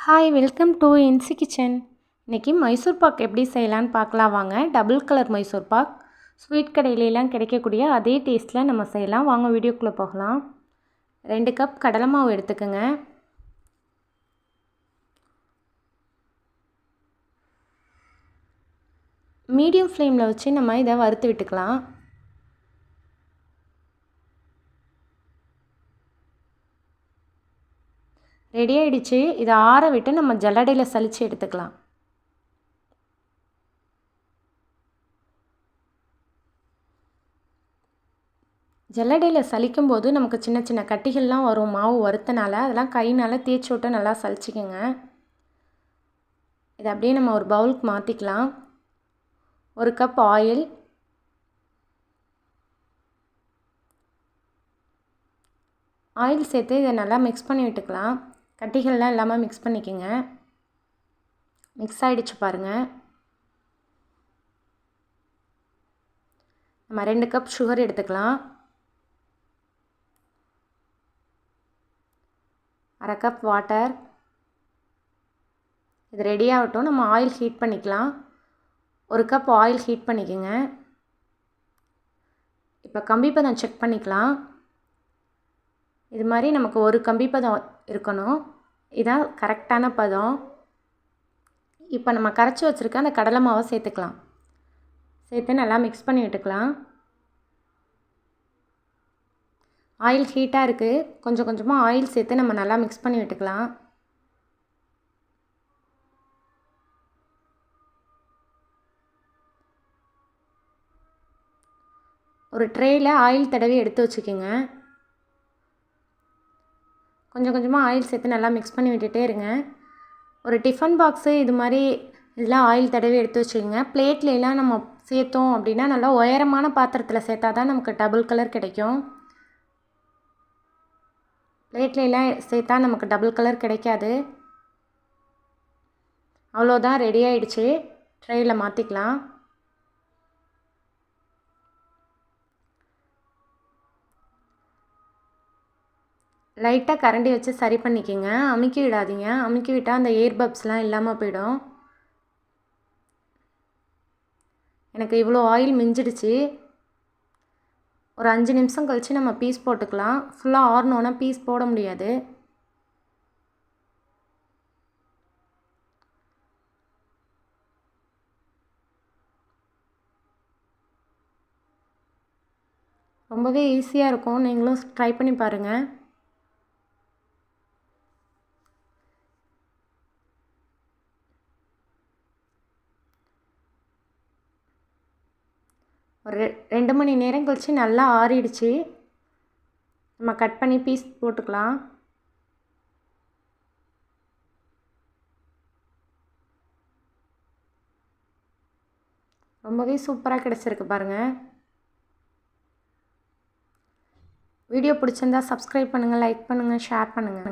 Hi, welcome to Incy kitchen. இன்றைக்கி மைசூர் பாக் எப்படி செய்யலான்னு பார்க்கலாம் வாங்க. Double colour Mysore pak sweet கடையிலலாம் கிடைக்கக்கூடிய அதே டேஸ்ட்டில் நம்ம செய்யலாம். வாங்க வீடியோக்குள்ளே போகலாம். 2 கப் கடலை மாவு எடுத்துக்கோங்க. மீடியம் ஃப்ளேமில் வச்சு நம்ம இதை வறுத்து விட்டுக்கலாம். ரெடி ஆகிடுச்சு. இதை ஆற விட்டு நம்ம ஜல்லடையில் சலித்து எடுத்துக்கலாம். ஜல்லடையில் சலிக்கும் போது நமக்கு சின்ன சின்ன கட்டிகள்லாம் வரும் மாவு வறுத்தனால. அதெல்லாம் கையினால் தேய்ச்சி விட்டு நல்லா சலிச்சிக்கோங்க. இதை அப்படியே நம்ம ஒரு பவுலுக்கு மாற்றிக்கலாம். 1 கப் ஆயில், ஆயில் சேர்த்து இதை நல்லா மிக்ஸ் பண்ணி விட்டுக்கலாம். கட்டிகள்லாம் இல்லாமல் மிக்ஸ் பண்ணிக்கோங்க. மிக்ஸ் ஆகிடுச்சு பாருங்கள். நம்ம 2 கப் சுகர் எடுத்துக்கலாம். 1/2 கப் வாட்டர். இது ரெடி ஆகட்டும். நம்ம ஆயில் ஹீட் பண்ணிக்கலாம். 1 கப் ஆயில் ஹீட் பண்ணிக்கோங்க. இப்போ கம்பி பதம் செக் பண்ணிக்கலாம். இது மாதிரி நமக்கு ஒரு கம்பி பதம் இருக்கணும். இதான் கரெக்டான பதம். இப்போ நம்ம கரைச்சி வச்சுருக்க அந்த கடலை மாவை சேர்த்துக்கலாம். சேர்த்து நல்லா மிக்ஸ் பண்ணி விட்டுக்கலாம். ஆயில் ஹீட்டாக இருக்குது. கொஞ்சம் கொஞ்சமாக ஆயில் சேர்த்து நம்ம நல்லா மிக்ஸ் பண்ணி விட்டுக்கலாம். ஒரு ட்ரேயில் ஆயில் தடவி எடுத்து வச்சுக்கோங்க. கொஞ்சம் கொஞ்சமாக ஆயில் சேர்த்து நல்லா மிக்ஸ் பண்ணி விட்டுட்டே இருங்க. ஒரு டிஃபன் பாக்ஸு இது மாதிரி இதெல்லாம் ஆயில் தடவி எடுத்து வச்சுக்கோங்க. பிளேட்லாம் நம்ம சேர்த்தோம் அப்படின்னா நல்லா உயரமான பாத்திரத்தில் சேர்த்தா தான் நமக்கு டபுள் கலர் கிடைக்கும். பிளேட்லாம் சேர்த்தா நமக்கு டபுள் கலர் கிடைக்காது. அவ்வளோதான், ரெடி ஆகிடுச்சு. ட்ரேயில் மாற்றிக்கலாம். லைட்டாக கரண்டி வச்சு சரி பண்ணிக்கோங்க. அமுக்கி விடாதீங்க. அமுக்கி விட்டால் அந்த ஏர் பப்ஸ்லாம் இல்லாமல் போயிடும். எனக்கு இவ்வளோ ஆயில் மிஞ்சிடுச்சு. ஒரு 5 நிமிஷம் கழித்து நம்ம பீஸ் போட்டுக்கலாம். ஃபுல்லாக ஆறணுன்னா பீஸ் போட முடியாது. ரொம்பவே ஈஸியாக இருக்கும். நீங்களும் ட்ரை பண்ணி பாருங்கள். ஒரு 2 மணி நேரம் கழித்து நல்லா ஆறிடுச்சு. நம்ம கட் பண்ணி பீஸ் போட்டுக்கலாம். ரொம்பவே சூப்பராக கிடச்சிருக்கு பாருங்கள். வீடியோ பிடிச்சிருந்தா சப்ஸ்கிரைப் பண்ணுங்கள், லைக் பண்ணுங்கள், ஷேர் பண்ணுங்கள்.